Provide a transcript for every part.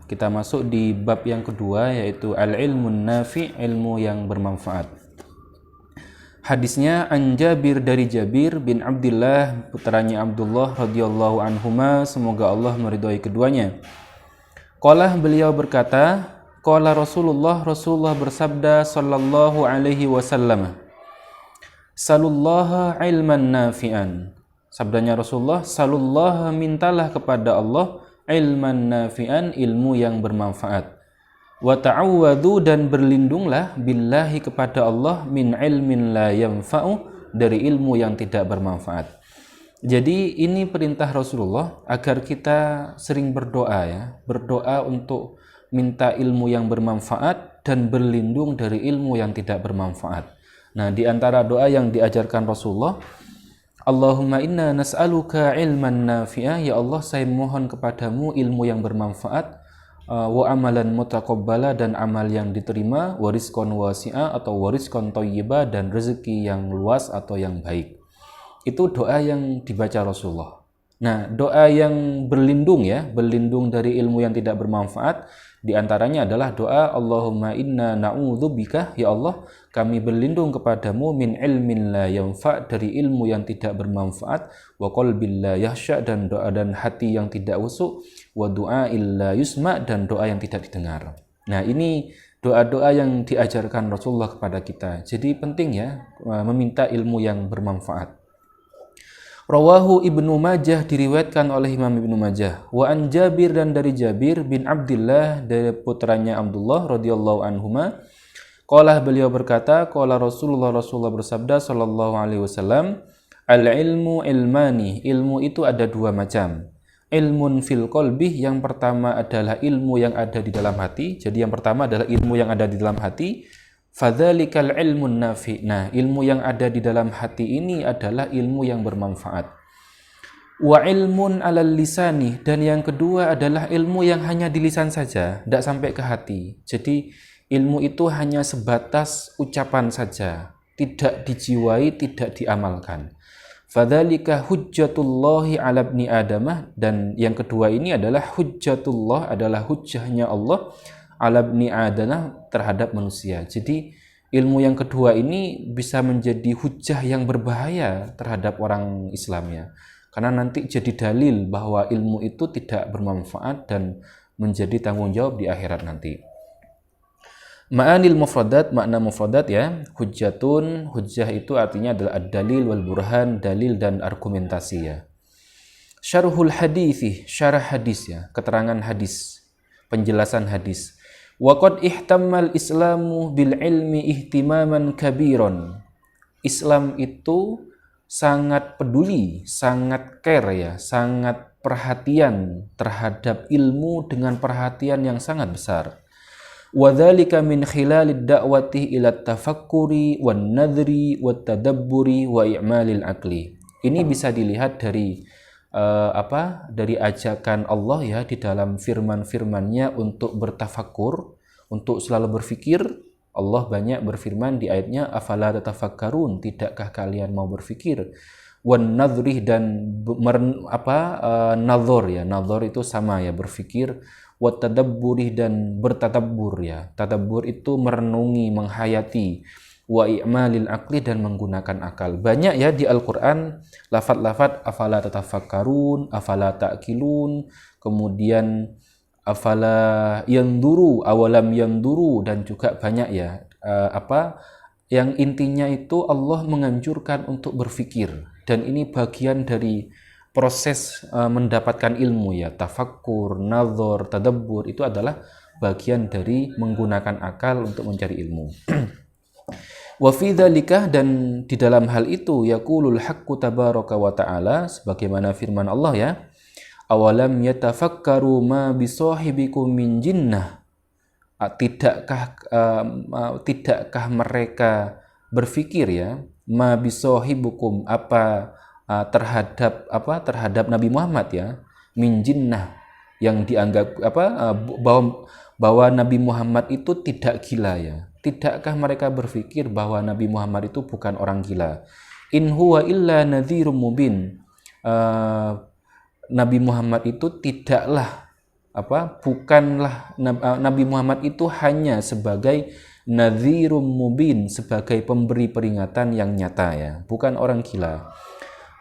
Kita masuk di bab yang kedua, yaitu al-ilmun nafi', ilmu yang bermanfaat. Hadisnya an Jabir, dari Jabir bin Abdullah, putranya Abdullah radhiyallahu anhuma, semoga Allah meridhai keduanya. Qala, beliau berkata, qala Rasulullah bersabda sallallahu alaihi wasallam, salullaha ilman nafi'an. Sabdanya Rasulullah, salullaha, mintalah kepada Allah, ilman nafi'an, ilmu yang bermanfaat. Wa ta'awwadhu, dan berlindunglah billahi, kepada Allah, min ilmin la yanfa'u, dari ilmu yang tidak bermanfaat. Jadi ini perintah Rasulullah agar kita sering berdoa ya, berdoa untuk minta ilmu yang bermanfaat dan berlindung dari ilmu yang tidak bermanfaat. Nah, di antara doa yang diajarkan Rasulullah, Allahumma inna nas'aluka ilman nafi'ah, ya Allah saya mohon kepadamu ilmu yang bermanfaat, wa amalan mutaqabbala, dan amal yang diterima, wa rizqan wasi'a, atau wa rizqan thayyiba, dan rezeki yang luas atau yang baik. Itu doa yang dibaca Rasulullah. Nah, doa yang berlindung ya, berlindung dari ilmu yang tidak bermanfaat, diantaranya adalah doa Allahumma inna na'udzubika, ya Allah kami berlindung kepadamu, min ilmin la yanfa', dari ilmu yang tidak bermanfaat, wa qalbin la yahsya', dan doa dan hati yang tidak usuk, wa du'a'il la yusma', dan doa yang tidak didengar. Nah, ini doa-doa yang diajarkan Rasulullah kepada kita. Jadi penting ya meminta ilmu yang bermanfaat. Rawahu Ibnu Majah, diriwayatkan oleh Imam Ibnu Majah. Wa an Jabir, dan dari Jabir bin Abdullah, dari putranya Abdullah radhiyallahu anhuma, qala, beliau berkata, qala Rasulullah bersabda sallallahu alaihi wasallam, al ilmu ilmani, ilmu itu ada dua macam. Ilmun fil qalbi, yang pertama adalah ilmu yang ada di dalam hati. Jadi yang pertama adalah ilmu yang ada di dalam hati. Fadzalikal ilmun nafi'. Nah, ilmu yang ada di dalam hati ini adalah ilmu yang bermanfaat. Wa ilmun alal lisani, dan yang kedua adalah ilmu yang hanya di lisan saja, tidak sampai ke hati. Jadi ilmu itu hanya sebatas ucapan saja, tidak dijiwai, tidak diamalkan. Fadzalika hujjatullahi ala ibni adamah, dan yang kedua ini adalah hujjatullah, adalah hujjahnya Allah ala ibni adamah, terhadap manusia. Jadi ilmu yang kedua ini bisa menjadi hujjah yang berbahaya terhadap orang Islam ya, karena nanti jadi dalil bahwa ilmu itu tidak bermanfaat dan menjadi tanggung jawab di akhirat nanti. Ma'anil mufradat, makna mufradat ya, hujjatun, hujjah itu artinya adalah ad-dalil wal burhan, dalil dan argumentasi ya. Syarhul hadithi, syarah hadis ya, keterangan hadis, penjelasan hadis. Wa qad ihtammal islamu bil ilmi ihtimaman kabiron. Islam itu sangat peduli, sangat care ya, sangat perhatian terhadap ilmu dengan perhatian yang sangat besar. Wadzalika min khilalid da'wati ila tafakkuri wan nadhri wat tadabburi wa i'malil aqli. Ini bisa dilihat dari dari ajakan Allah ya di dalam firman-firman-Nya untuk bertafakkur, untuk selalu berfikir. Allah banyak berfirman di ayatnya, afala tatafakkarun, tidakkah kalian mau berfikir? Wan nadhri, dan nazar ya, nazar itu sama ya, berfikir. Wat tadabburi, dan bertadabbur ya, tadabbur itu merenungi, menghayati. Wa i'malil aqli, dan menggunakan akal. Banyak ya di Al-Quran lafaz-lafaz afala tatafakkarun, afala ta'qilun, kemudian afala yanduru, awalam yanduru, dan juga banyak ya yang intinya itu Allah menganjurkan untuk berfikir, dan ini bagian dari proses mendapatkan ilmu ya, tafakkur, nazar, tadabbur, itu adalah bagian dari menggunakan akal untuk mencari ilmu. Wa fi dzalika, dan di dalam hal itu, yaqulul haqqu tabaraka wa ta'ala, sebagaimana firman Allah ya, awalam yatafakkaru ma bisahibikum min jinnah. Tidakkah mereka berfikir ya, ma bisahibukum, terhadap Nabi Muhammad ya, min jinnah, yang dianggap bahwa Nabi Muhammad itu tidak gila ya. Tidakkah mereka berpikir bahwa Nabi Muhammad itu bukan orang gila? In huwa illa nadhirum mubin. Nabi Muhammad itu tidaklah bukanlah Nabi Muhammad itu hanya sebagai nadhirum mubin, sebagai pemberi peringatan yang nyata ya, bukan orang gila.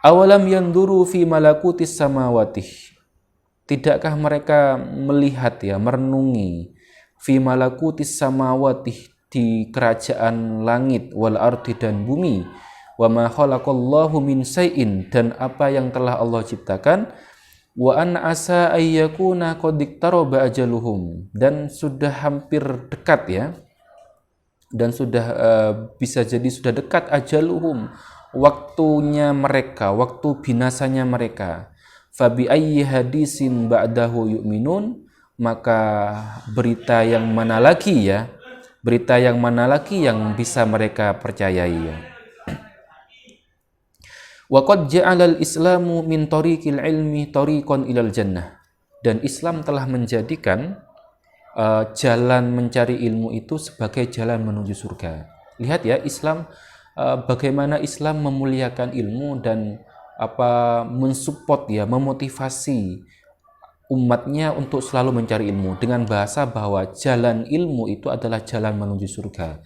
Awalam yanzuru fi malakutis samawati, tidakkah mereka melihat ya, merenungi fi malakutis samawati, di kerajaan langit, wal ardi dan bumi, wa ma khalaqallahu min syai'in, dan apa yang telah Allah ciptakan, wa an asa ayyakuna qad iqtaraba ajaluhum, dan sudah hampir dekat ya, dan sudah bisa jadi sudah dekat ajaluhum, waktunya mereka, waktu binasanya mereka. Fabi ayyi hadisin ba'dahu yu'minun, maka berita yang mana lagi ya, berita yang mana lagi yang bisa mereka percayai ya. Wa qad ja'alal islamu min tariqil ilmi tariqan ilal jannah, dan Islam telah menjadikan jalan mencari ilmu itu sebagai jalan menuju surga. Lihat ya, Islam bagaimana Islam memuliakan ilmu dan mensupport ya, memotivasi umatnya untuk selalu mencari ilmu dengan bahasa bahwa jalan ilmu itu adalah jalan menuju surga.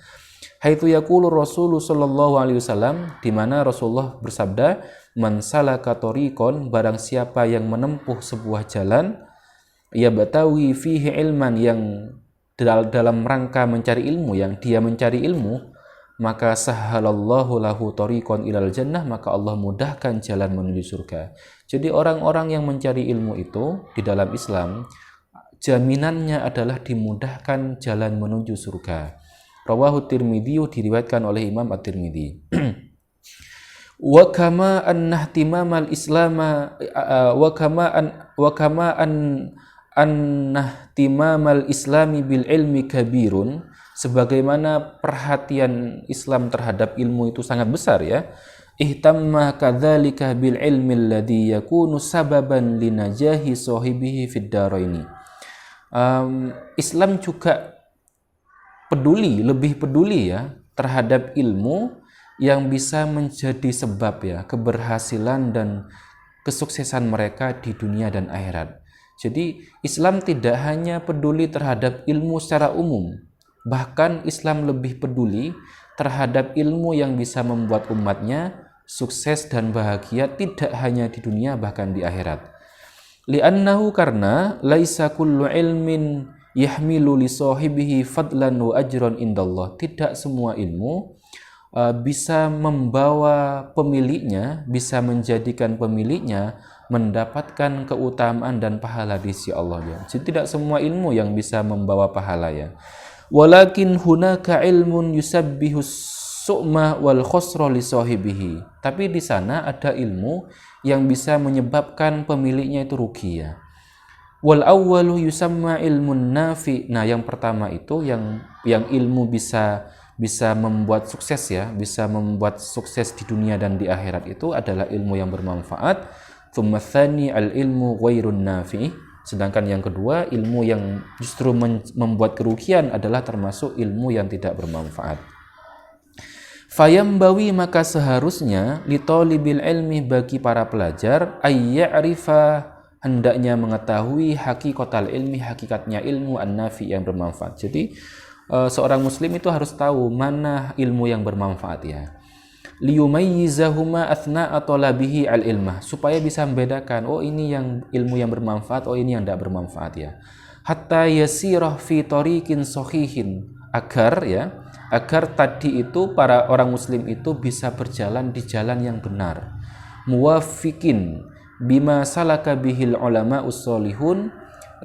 Haitsu yaqulu Rasulullah sallallahu alaihi wasallam, di mana Rasulullah bersabda, man salaka tariqon, barang siapa yang menempuh sebuah jalan, ya batawi fihi ilman, yang dalam rangka mencari ilmu, yang dia mencari ilmu, maka sahalallahu lahu tariqan ilal jannah, maka Allah mudahkan jalan menuju surga. Jadi orang-orang yang mencari ilmu itu di dalam Islam, jaminannya adalah dimudahkan jalan menuju surga. Rawahu Tirmidzi, diriwayatkan oleh Imam At-Tirmidzi. Wa kama annahtimamal islama wa kama annahtimamal islami bil ilmi kabirun, sebagaimana perhatian Islam terhadap ilmu itu sangat besar ya. Ihtamma kadzalika bil ilmi alladhi yakunu sababan linajahi sahibihi fid daraini. Islam juga lebih peduli ya terhadap ilmu yang bisa menjadi sebab ya keberhasilan dan kesuksesan mereka di dunia dan akhirat. Jadi Islam tidak hanya peduli terhadap ilmu secara umum, bahkan Islam lebih peduli terhadap ilmu yang bisa membuat umatnya sukses dan bahagia tidak hanya di dunia bahkan di akhirat. Li'annahu, karena laisa kullu ilmin yahmilu li sahibihi fadlan wa ajran indallah, tidak semua ilmu bisa membawa pemiliknya, bisa menjadikan pemiliknya mendapatkan keutamaan dan pahala di sisi Allah ya. Jadi tidak semua ilmu yang bisa membawa pahala ya. Walakin hunaka ilmun yusabbihu su'ma wal khusra li sahibihi. Tapi di sana ada ilmu yang bisa menyebabkan pemiliknya itu rugi ya. Wal awwalu yusamma ilmun nafi. Nah, yang pertama itu yang ilmu bisa membuat sukses ya, bisa membuat sukses di dunia dan di akhirat, itu adalah ilmu yang bermanfaat. Tsumma tsani al ilmu ghairun nafi. Sedangkan yang kedua, ilmu yang justru membuat kerugian adalah termasuk ilmu yang tidak bermanfaat. Fayambawi, maka seharusnya litolibil ilmi, bagi para pelajar, ayya'rifa, hendaknya mengetahui hakikatul ilmi, hakikatnya ilmu an-nafi yang bermanfaat. Jadi seorang muslim itu harus tahu mana ilmu yang bermanfaat ya. Liyumayyizahuma athna'a talabihi al-ilmah, supaya bisa membedakan, oh ini yang ilmu yang bermanfaat, oh ini yang tidak bermanfaat ya. Hatta yasirah fi tariqin sahihin, agar tadi itu para orang muslim itu bisa berjalan di jalan yang benar. Muwafiqin bima salaka bihil ulama ussolihun,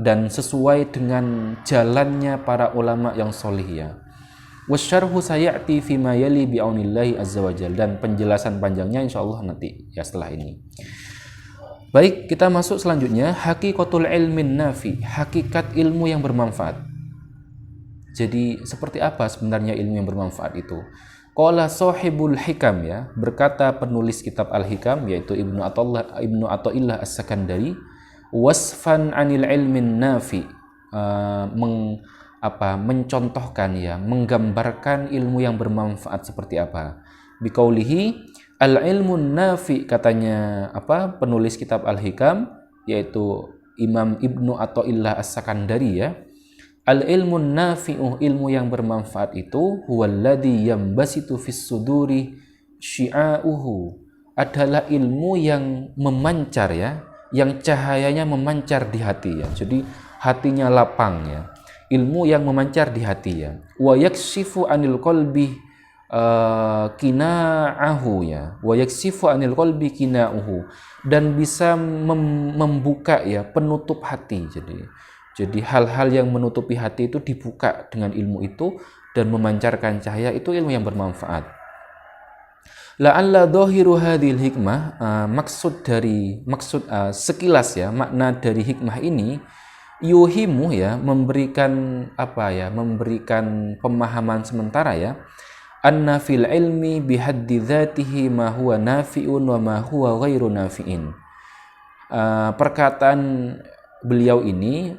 dan sesuai dengan jalannya para ulama yang solih ya. Wasyarhu sayati fima yali bi'aunillahi azza wajal, dan penjelasan panjangnya insyaallah nanti ya setelah ini. Baik, kita masuk selanjutnya, hakikatul ilmin nafi, hakikat ilmu yang bermanfaat. Jadi seperti apa sebenarnya ilmu yang bermanfaat itu? Qala sahibul hikam ya, berkata penulis kitab Al-Hikam yaitu Ibnu Athaillah As-Sakandari, wasfan anil ilmin nafi, mencontohkan ya, menggambarkan ilmu yang bermanfaat seperti apa. Biqaulihi al ilmun nafi, katanya penulis kitab Al-Hikam, yaitu Imam Ibnu Athaillah As-Sakandari ya, al-ilmun nafi'u, ilmu yang bermanfaat itu huwallazi yambasitu fis suduri syi'a'uhu, adalah ilmu yang memancar ya, yang cahayanya memancar di hati ya. Jadi hatinya lapang ya. Ilmu yang memancar di hati ya. Wa yakshifu anil qalbi kina'ahu ya. Wa yakshifu anil qalbi kina'uhu, dan bisa membuka ya penutup hati. Jadi hal-hal yang menutupi hati itu dibuka dengan ilmu itu dan memancarkan cahaya, itu ilmu yang bermanfaat. La'alla dhahiru hadhil hikmah, sekilas ya makna dari hikmah ini yuhimu ya, memberikan pemahaman sementara ya, anna fil ilmi bihaddi dzatihi ma huwa nafi'un wa ma huwa ghairu nafi'in. Perkataan beliau ini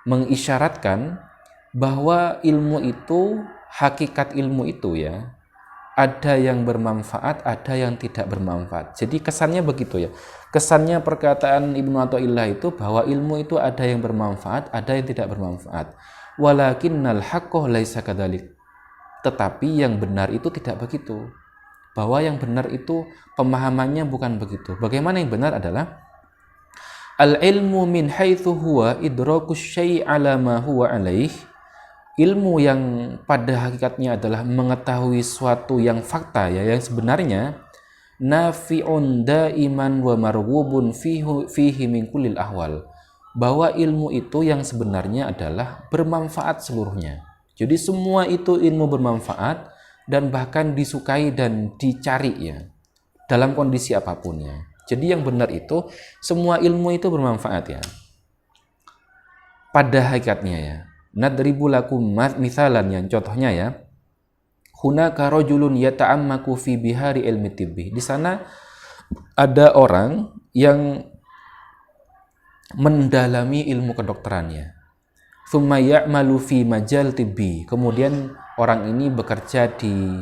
mengisyaratkan bahwa ilmu itu, hakikat ilmu itu ya, ada yang bermanfaat, ada yang tidak bermanfaat. Jadi kesannya begitu ya. Kesannya perkataan Ibnu Athaillah itu bahwa ilmu itu ada yang bermanfaat, ada yang tidak bermanfaat. Walakinnal haqqo laisa kadzalik. Tetapi yang benar itu tidak begitu. Bahwa yang benar itu pemahamannya bukan begitu. Bagaimana yang benar adalah al-ilmu min haitsu huwa idrakus syai' ala ma huwa alaih. Ilmu yang pada hakikatnya adalah mengetahui suatu yang fakta ya, yang sebenarnya, nafi'un daiman wa marghubun fihi min kullil ahwal. Bahwa ilmu itu yang sebenarnya adalah bermanfaat seluruhnya. Jadi semua itu ilmu bermanfaat dan bahkan disukai dan dicari ya, dalam kondisi apapun ya. Jadi yang benar itu semua ilmu itu bermanfaat ya, pada hakikatnya ya. Nadribu lakum misalan, yang contohnya ya, hunaka rajulun yata'ammaku fi bihari ilmi tibbi. Di sana ada orang yang mendalami ilmu kedokterannya. Tsumma ya'malu fi majal tibbi. Kemudian orang ini bekerja di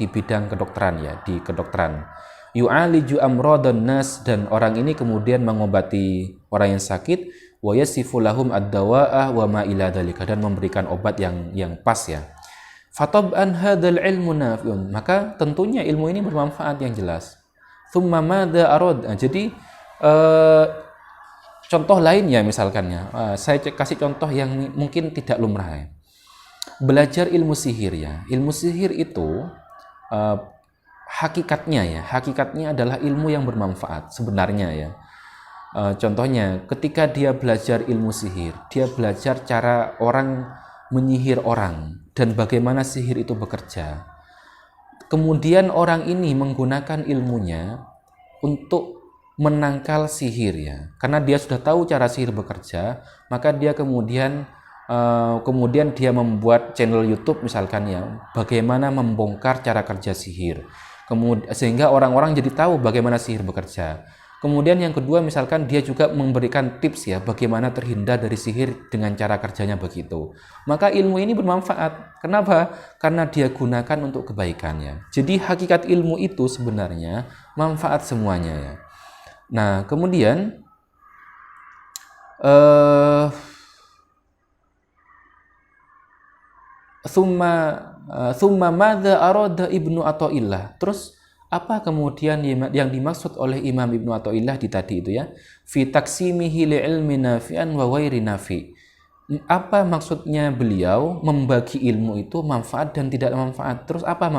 bidang kedokteran ya, di kedokteran. Yu'aliju amradan nas, dan orang ini kemudian mengobati orang yang sakit, wa yasifu lahum ad-dawa'ah wa ma ila dzalika, dan memberikan obat yang pas ya. Fatab'an hadzal ilmu nafi'un, maka tentunya ilmu ini bermanfaat yang jelas. Tsumma madza arad. Jadi contoh lainnya misalkan ya, saya kasih contoh yang mungkin tidak lumrah ya. Belajar ilmu sihir ya. Ilmu sihir itu hakikatnya adalah ilmu yang bermanfaat sebenarnya ya. Contohnya ketika dia belajar ilmu sihir, dia belajar cara orang menyihir orang dan bagaimana sihir itu bekerja. Kemudian orang ini menggunakan ilmunya untuk menangkal sihir ya, karena dia sudah tahu cara sihir bekerja, maka dia kemudian dia membuat channel YouTube misalkan ya, bagaimana membongkar cara kerja sihir, sehingga orang-orang jadi tahu bagaimana sihir bekerja. Kemudian yang kedua misalkan dia juga memberikan tips ya, bagaimana terhindar dari sihir dengan cara kerjanya begitu. Maka ilmu ini bermanfaat. Kenapa? Karena dia gunakan untuk kebaikannya. Jadi hakikat ilmu itu sebenarnya manfaat semuanya ya. Nah, kemudian summa madza arada Ibnu Athaillah. Terus apa kemudian yang dimaksud oleh Imam Ibnu Athaillah di tadi itu ya? Fi taqsimihi li ilmi nafi'an wa ghairi nafi'. Apa maksudnya beliau membagi ilmu itu manfaat dan tidak manfaat? Terus apa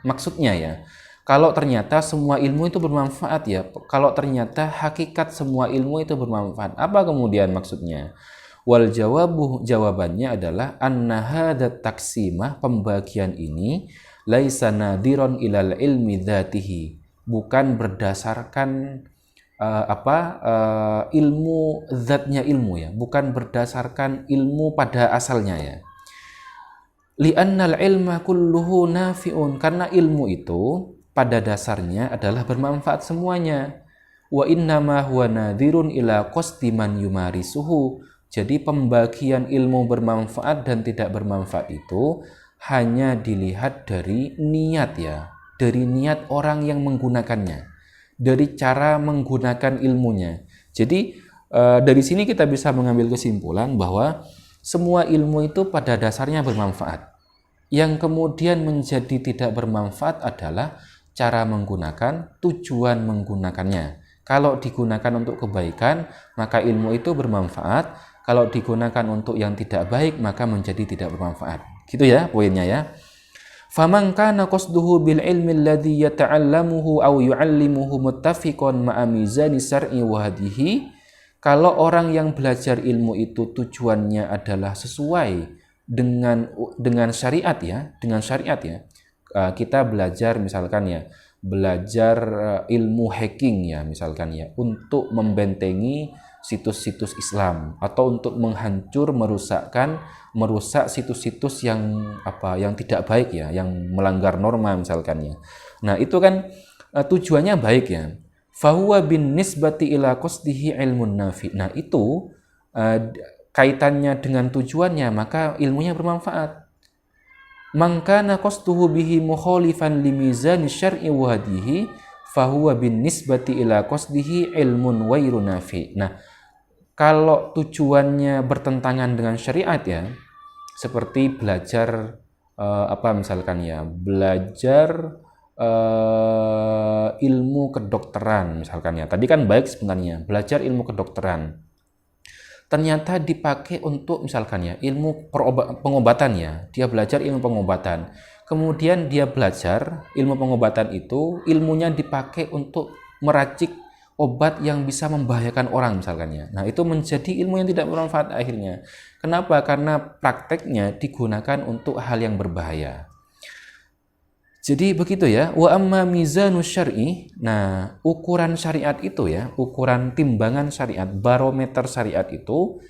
maksudnya ya? Kalau ternyata semua ilmu itu bermanfaat ya, kalau ternyata hakikat semua ilmu itu bermanfaat, apa kemudian maksudnya? Wal jawabannya adalah anna hadat taksimah, pembagian ini laisa nadiron ilal ilmi dzatihi, bukan berdasarkan ilmu zatnya ilmu ya, bukan berdasarkan ilmu pada asalnya ya. Li'annal ilma kulluhu nafi'un, karena ilmu itu pada dasarnya adalah bermanfaat semuanya. Wa innama huwa nadhirun ila qasdi man yumarisuhu. Jadi pembagian ilmu bermanfaat dan tidak bermanfaat itu hanya dilihat dari niat ya, dari niat orang yang menggunakannya. dari cara menggunakan ilmunya. Jadi dari sini kita bisa mengambil kesimpulan bahwa semua ilmu itu pada dasarnya bermanfaat. Yang kemudian menjadi tidak bermanfaat adalah cara menggunakan, tujuan menggunakannya. Kalau digunakan untuk kebaikan, maka ilmu itu bermanfaat. Kalau digunakan untuk yang tidak baik, maka menjadi tidak bermanfaat. Gitu ya poinnya ya. Faman kana qasduhu bil ilmi alladhi yata'allamuhu aw yu'allimuhu muttafiqan ma'a mizani syar'i wa hadihi. Kalau orang yang belajar ilmu itu tujuannya adalah sesuai dengan syariat ya, kita belajar misalkan ya, belajar ilmu hacking ya misalkan ya, untuk membentengi situs-situs Islam atau untuk merusak situs-situs yang tidak baik ya, yang melanggar norma misalkan ya. Nah, itu kan tujuannya baik ya. Fahuwa bin nisbati ila qasdihi ilmun nafi. Nah, itu kaitannya dengan tujuannya, maka ilmunya bermanfaat. Mangkana qasduhu bihi mukhalifan limizani syar'i wa hadihi fahuwa bin nisbati ila qasdihi ilmun ghairu nafi. Nah, kalau tujuannya bertentangan dengan syariat ya, seperti belajar misalkan ya, belajar ilmu kedokteran misalkan ya. Tadi kan baik sebenarnya, belajar ilmu kedokteran. Ternyata dipakai untuk misalkan ya, ilmu pengobatan ya. Dia belajar ilmu pengobatan. Kemudian dia belajar ilmu pengobatan itu, ilmunya dipakai untuk meracik obat yang bisa membahayakan orang misalkan ya. Nah, itu menjadi ilmu yang tidak bermanfaat akhirnya. Kenapa? Karena prakteknya digunakan untuk hal yang berbahaya. Jadi begitu ya. Wa amma mizanu syar'i. Nah, ukuran syariat itu ya, ukuran timbangan syariat, barometer syariat itu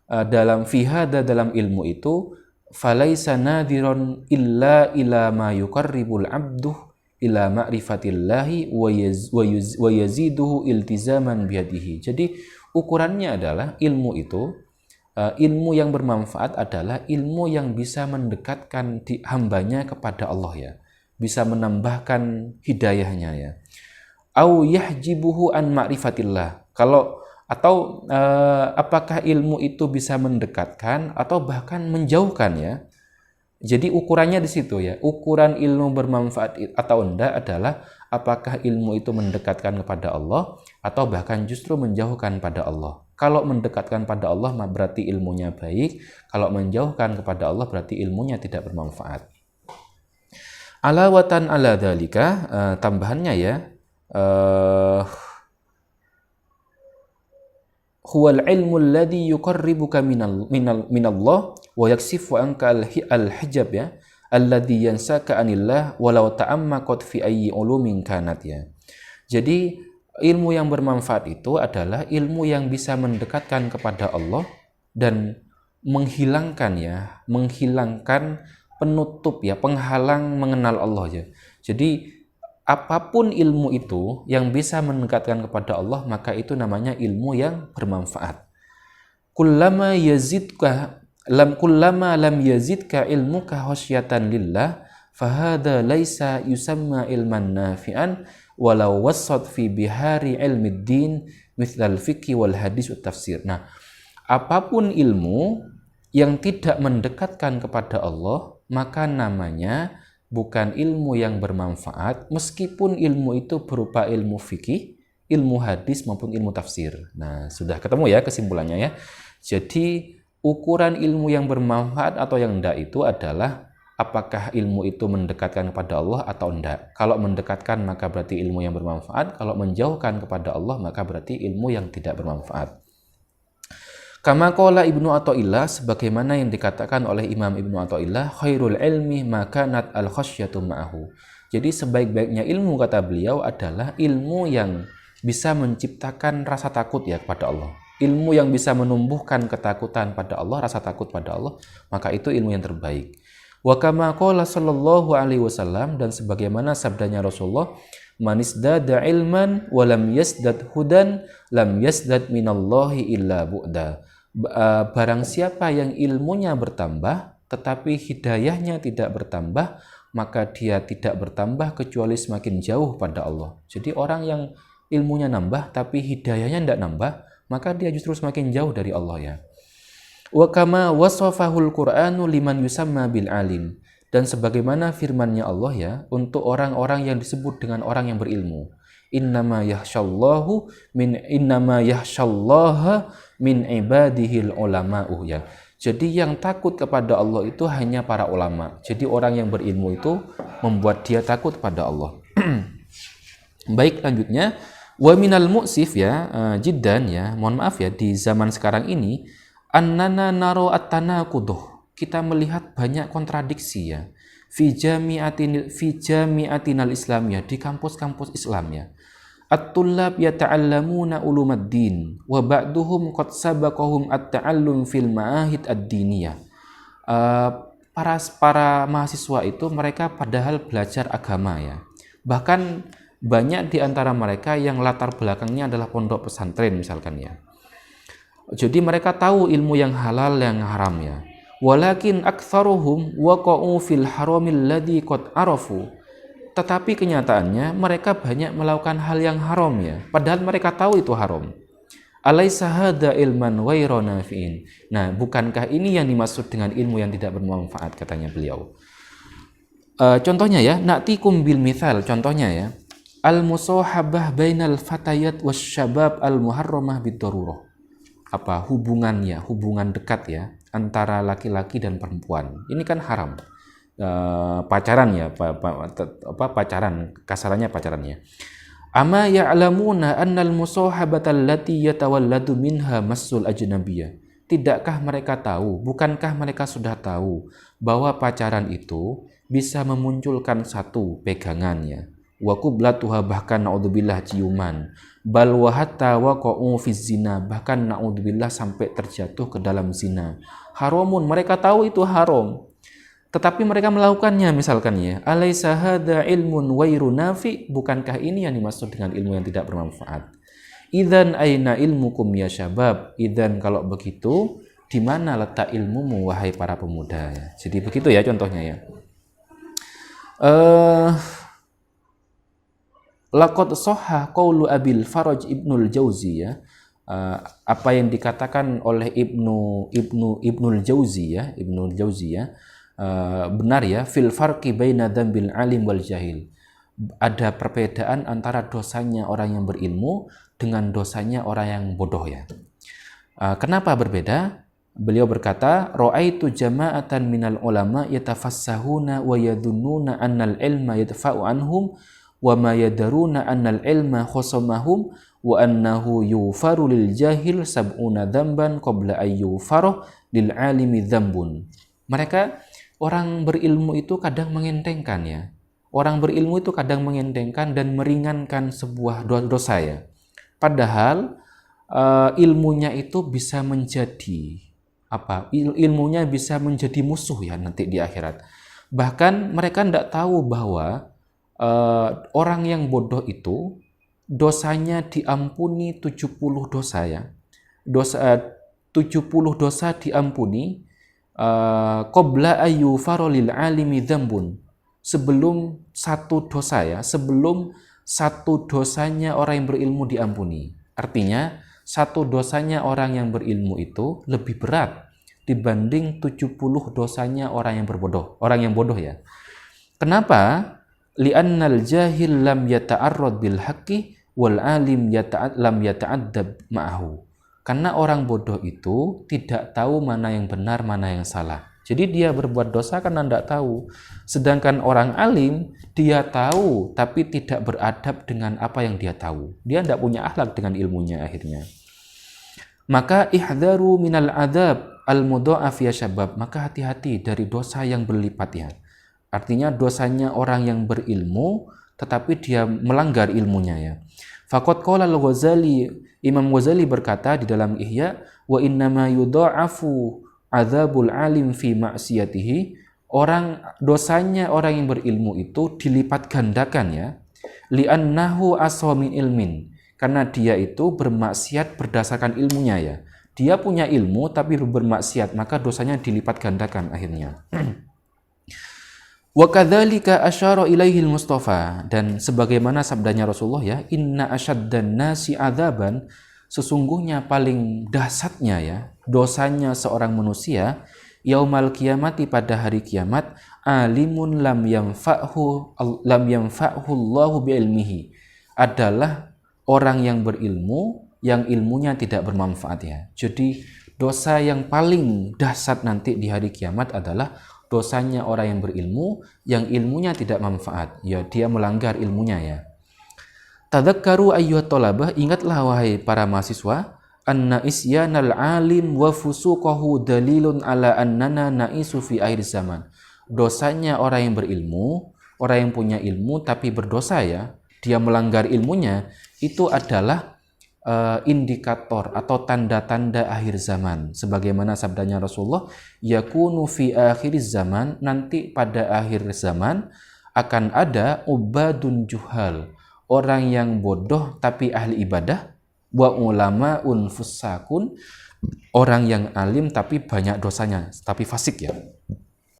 dalam ilmu itu falaisa nadhiron illa ila ma yuqarribul abduh ila ma'rifatillahi wa yaziduhu iltizaman biyadihi. Jadi ukurannya adalah ilmu itu, ilmu yang bermanfaat adalah ilmu yang bisa mendekatkan hambanya kepada Allah ya, bisa menambahkan hidayahnya ya. Au yahjibuhu an ma'rifatillah. Apakah ilmu itu bisa mendekatkan atau bahkan menjauhkan ya. Jadi ukurannya di situ ya. Ukuran ilmu bermanfaat atau enggak adalah apakah ilmu itu mendekatkan kepada Allah atau bahkan justru menjauhkan pada Allah. Kalau mendekatkan pada Allah berarti ilmunya baik, kalau menjauhkan kepada Allah berarti ilmunya tidak bermanfaat. Alawatan ala dzalika, tambahannya ya, huwal ilmu alladhi yuqarribuka minallah wa yaksifu anka al-hijab ya, alladhi yansaka anillah walau ta'ammaqat fi ayyi ulumin kanat ya. Jadi ilmu yang bermanfaat itu adalah ilmu yang bisa mendekatkan kepada Allah dan menghilangkan penutup ya, penghalang mengenal Allah ya. Jadi apapun ilmu itu yang bisa mendekatkan kepada Allah, maka itu namanya ilmu yang bermanfaat. Kullama lam yazidka ilmuka khasyatan lillah fahada laisa yusamma ilman nafi'an walau wassat fi bihari ilmiddin mithlal fiqhi wal hadis wat tafsir. Nah, apapun ilmu yang tidak mendekatkan kepada Allah, maka namanya bukan ilmu yang bermanfaat, meskipun ilmu itu berupa ilmu fikih, ilmu hadis maupun ilmu tafsir. Nah, sudah ketemu ya kesimpulannya ya. Jadi ukuran ilmu yang bermanfaat atau yang enggak itu adalah apakah ilmu itu mendekatkan kepada Allah atau enggak. Kalau mendekatkan maka berarti ilmu yang bermanfaat, kalau menjauhkan kepada Allah maka berarti ilmu yang tidak bermanfaat. Kama qala Ibnu Athaillah, sebagaimana yang dikatakan oleh Imam Ibnu Athaillah, khairul ilmi makanat al khasyatu ma'ahu. Jadi sebaik-baiknya ilmu, kata beliau, adalah ilmu yang bisa menciptakan rasa takut ya kepada Allah. Ilmu yang bisa menumbuhkan ketakutan pada Allah, rasa takut pada Allah, maka itu ilmu yang terbaik. Wa kama qala sallallahu alaihi wasallam, dan sebagaimana sabdanya Rasulullah, man isdada ilman wa lam yasdad hudan lam yasdad minallahi illa bu'da. Barang siapa yang ilmunya bertambah tetapi hidayahnya tidak bertambah, maka dia tidak bertambah kecuali semakin jauh pada Allah. Jadi orang yang ilmunya nambah tapi hidayahnya tidak nambah, maka dia justru semakin jauh dari Allah ya. Wa kama wasafahul Qur'anu liman yusamma bil alim. Dan sebagaimana firman-Nya Allah ya untuk orang-orang yang disebut dengan orang yang berilmu. Innama yahsyallaha min ibadihil ulama'u ya. Jadi yang takut kepada Allah itu hanya para ulama. Jadi orang yang berilmu itu membuat dia takut pada Allah. Baik, lanjutnya wa minal mu'sif ya, jiddan ya, mohon maaf ya, di zaman sekarang ini annana naro at-tanaquduh. Kita melihat banyak kontradiksi ya. Fi jami'atinal islamiyah, di kampus-kampus Islam ya. At-tullab yata'allamuna ulumaddin wa ba'duhum qad sabaqahum at-ta'allum fil ma'ahid ad-diniyah. Para mahasiswa itu mereka padahal belajar agama ya. Bahkan banyak di antara mereka yang latar belakangnya adalah pondok pesantren misalkan ya. Jadi mereka tahu ilmu yang halal yang haram ya. Walakin aktsaruhum waqa'u fil haramil ladzi qad arafu. Tetapi kenyataannya mereka banyak melakukan hal yang haram ya, padahal mereka tahu itu haram. Alaisa hadza ilman ghairu nafi'in. Nah, bukankah ini yang dimaksud dengan ilmu yang tidak bermanfaat, katanya beliau. Contohnya ya, na'tikum bil mithal, contohnya ya. Al-musahabah bainal fatayat wasyabab al-muharramah bid-darurah. Apa hubungannya, hubungan dekat ya antara laki-laki dan perempuan. Ini kan haram. Pacaran ya, pacaran, kasarannya pacarannya. Ama ya'lamuna annal musahabata allati yatawalladu minha massul ajnabiyyah. Tidakkah mereka tahu, bukankah mereka sudah tahu bahwa pacaran itu bisa memunculkan satu pegangannya, wa qublatuha, bahkan naudzubillah ciuman, bal wa hatta waqa'u fi zina, bahkan naudzubillah sampai terjatuh ke dalam zina. Haramun, mereka tahu itu haram. Tetapi mereka melakukannya misalkan ya. Alaisa hadza ilmun ghairu nafi, bukankah ini yang dimaksud dengan ilmu yang tidak bermanfaat? Idzan aina ilmukum ya syabab. Idzan kalau begitu, di mana letak ilmumu wahai para pemuda ya. Jadi begitu ya contohnya ya. Laqad shahha qaulu Abil Faraj Ibnul Jauzi ya. Apa yang dikatakan oleh Ibnul Jauzi ya, Ibnul Jauzi ya. Benar ya, fil farqi baina dzambil alim wal jahil. Ada perbedaan antara dosanya orang yang berilmu dengan dosanya orang yang bodoh ya. Kenapa berbeda? Beliau berkata, ra'aitu jama'atan minal ulama yatafassahuna wa yadhunnuna annal ilma yadfa'u anhum wa ma yadaruna annal ilma khosamahum wa annahu yufaru lil jahil sab'una dzamban qabla ayyufaru lil alimi dzambun. Mereka orang berilmu itu kadang mengentengkan ya. Orang berilmu itu kadang mengentengkan dan meringankan sebuah dosa ya. Padahal ilmunya itu bisa menjadi apa? Ilmunya bisa menjadi musuh ya nanti di akhirat. Bahkan mereka tidak tahu bahwa orang yang bodoh itu dosanya diampuni 70 dosa ya. 70 dosa diampuni qabla ayyufara lil alimi dzambun, sebelum satu dosa ya, sebelum satu dosanya orang yang berilmu diampuni. Artinya satu dosanya orang yang berilmu itu lebih berat dibanding 70 dosanya orang yang bodoh ya. Kenapa? Li'annal jahil lam yata'arrad bil haqqi wal alim lam yata'addab ma'ahu. Karena orang bodoh itu tidak tahu mana yang benar, mana yang salah. Jadi dia berbuat dosa karena tidak tahu. Sedangkan orang alim, dia tahu tapi tidak beradab dengan apa yang dia tahu. Dia tidak punya akhlak dengan ilmunya akhirnya. Maka ihdharu minal adab al-mudha'af ya syabab. Maka hati-hati dari dosa yang berlipat ya. Artinya dosanya orang yang berilmu tetapi dia melanggar ilmunya ya. Faqad qala al-Ghazali, Imam Ghazali berkata di dalam Ihya, wa innama yudha'afu adzabul alim fi ma'siyatihi, dosanya orang yang berilmu itu dilipat gandakan ya, li'annahu ashamin ilmin, karena dia itu bermaksiat berdasarkan ilmunya ya. Dia punya ilmu tapi bermaksiat, maka dosanya dilipat gandakan akhirnya. Wa kadzalika asyara ilaihil Mustafa, dan sebagaimana sabdanya Rasulullah ya, inna asyaddan nasi adzaban, sesungguhnya paling dahsyatnya ya dosanya seorang manusia yaumal kiamati, pada hari kiamat, alimun lam yanfa'hu Allahu biilmihi, adalah orang yang berilmu yang ilmunya tidak bermanfaat ya. Jadi dosa yang paling dahsyat nanti di hari kiamat adalah dosanya orang yang berilmu yang ilmunya tidak manfaat. Ya, dia melanggar ilmunya ya. Tadzakkaru ayyuhat thalabah, ingatlah wahai para mahasiswa, anna isyanal alim wa fusuqahu dalilun ala annana na'isu fi akhir zaman. Dosanya orang yang berilmu, orang yang punya ilmu tapi berdosa ya, dia melanggar ilmunya, itu adalah indikator atau tanda-tanda akhir zaman. Sebagaimana sabdanya Rasulullah, yakunu fi akhir zaman, nanti pada akhir zaman akan ada ubadun juhal, orang yang bodoh tapi ahli ibadah, wa ulamaun fusakun, orang yang alim tapi banyak dosanya, tapi fasik ya.